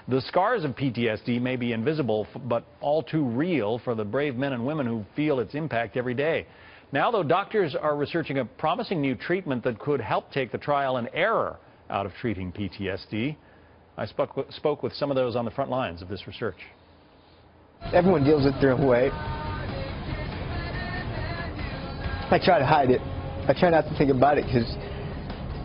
The scars of PTSD may be invisible, but all too real for the brave men and women who feel its impact every day. Now, though, doctors are researching a promising new treatment that could help take the trial and error out of treating PTSD. I spoke with some of those on the front lines of this research. Everyone deals with their own way. I try to hide it. I try not to think about it because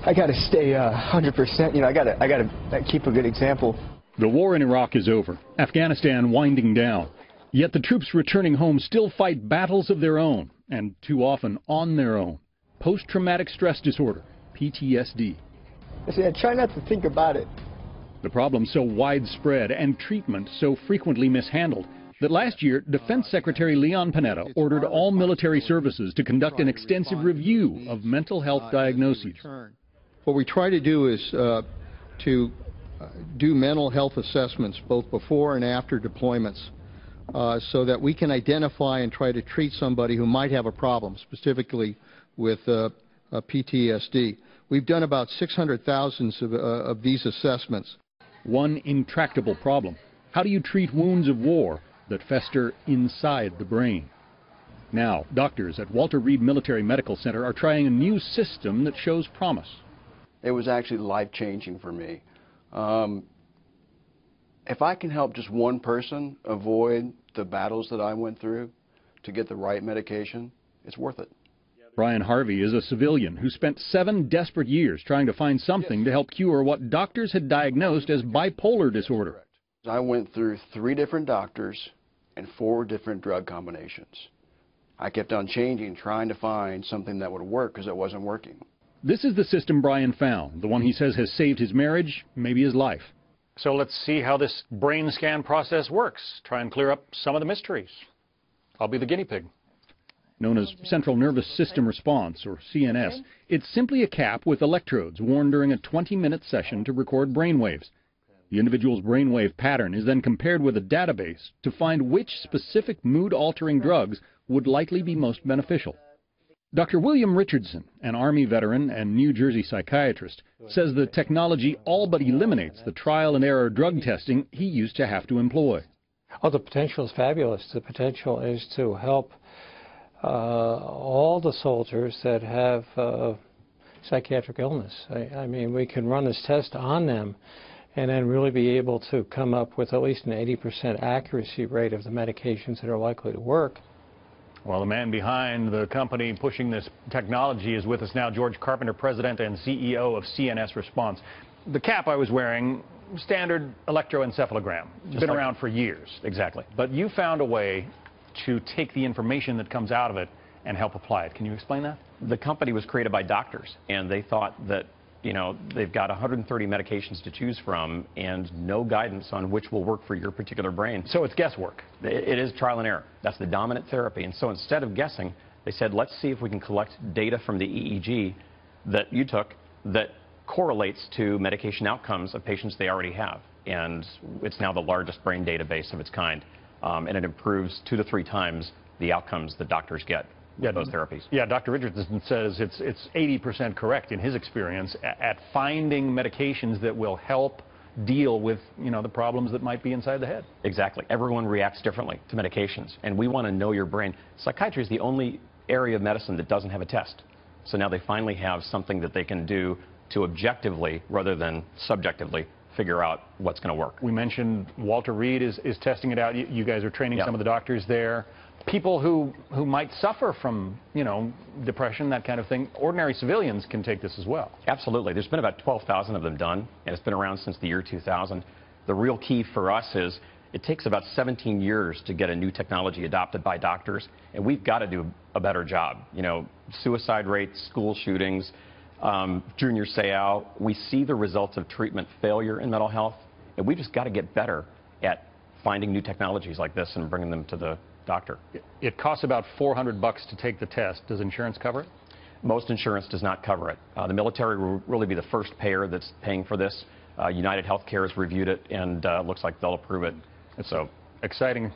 I got to stay 100%. You know, I got to keep a good example. The war in Iraq is over. Afghanistan winding down. Yet the troops returning home still fight battles of their own, and too often on their own. Post-traumatic stress disorder, PTSD. I say I try not to think about it. The problem so widespread and treatment so frequently mishandled that last year, Defense Secretary Leon Panetta ordered all military services to conduct an extensive review of mental health diagnoses. What we try to do is to do mental health assessments both before and after deployments so that we can identify and try to treat somebody who might have a problem, specifically with PTSD. We've done about 600,000 of these assessments. One intractable problem. How do you treat wounds of war that fester inside the brain? Now, doctors at Walter Reed Military Medical Center are trying a new system that shows promise. It was actually life-changing for me. If I can help just one person avoid the battles that I went through to get the right medication, it's worth it. Brian Harvey is a civilian who spent 7 desperate years trying to find something to help cure what doctors had diagnosed as bipolar disorder. I went through 3 different doctors and 4 different drug combinations. I kept on changing, trying to find something that would work because it wasn't working. This is the system Brian found, the one he says has saved his marriage, maybe his life. So let's see how this brain scan process works. Try and clear up some of the mysteries. I'll be the guinea pig. Known as Central Nervous System Response, or CNS, it's simply a cap with electrodes worn during a 20-minute session to record brainwaves. The individual's brainwave pattern is then compared with a database to find which specific mood-altering drugs would likely be most beneficial. Dr. William Richardson, an Army veteran and New Jersey psychiatrist, says the technology all but eliminates the trial-and-error drug testing he used to have to employ. Oh, the potential is fabulous. The potential is to help all the soldiers that have psychiatric illness. I mean, we can run this test on them and then really be able to come up with at least an 80% accuracy rate of the medications that are likely to work. Well, the man behind the company pushing this technology is with us now, George Carpenter, President and CEO of CNS Response. The cap I was wearing, standard electroencephalogram. It's been around for years. Exactly. But you found a way to take the information that comes out of it and help apply it. Can you explain that? The company was created by doctors, and they thought that, you know, they've got 130 medications to choose from and no guidance on which will work for your particular brain. So it's guesswork. It is trial and error. That's the dominant therapy. And so instead of guessing, they said, let's see if we can collect data from the EEG that you took that correlates to medication outcomes of patients they already have. And it's now the largest brain database of its kind. And it improves 2 to 3 times the outcomes that doctors get with those therapies. Yeah, Dr. Richardson says it's 80% correct in his experience at finding medications that will help deal with, you know, the problems that might be inside the head. Exactly. Everyone reacts differently to medications, and we want to know your brain. Psychiatry is the only area of medicine that doesn't have a test. So now they finally have something that they can do to objectively, rather than subjectively, figure out what's going to work. We mentioned Walter Reed is testing it out. You guys are training some of the doctors there. People who might suffer from, you know, depression, that kind of thing, ordinary civilians can take this as well. Absolutely. There's been about 12,000 of them done, and it's been around since the year 2000. The real key for us is it takes about 17 years to get a new technology adopted by doctors, and we've got to do a better job. You know, suicide rates, school shootings, junior SEAO, we see the results of treatment failure in mental health, and we've just got to get better at finding new technologies like this and bringing them to the doctor. It costs about $400 to take the test. Does insurance cover it? Most insurance does not cover it. The military will really be the first payer that's paying for this. United Healthcare has reviewed it, and looks like they'll approve it. So exciting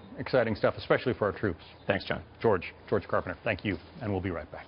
stuff, especially for our troops. Thanks, John. George Carpenter, thank you, and we'll be right back.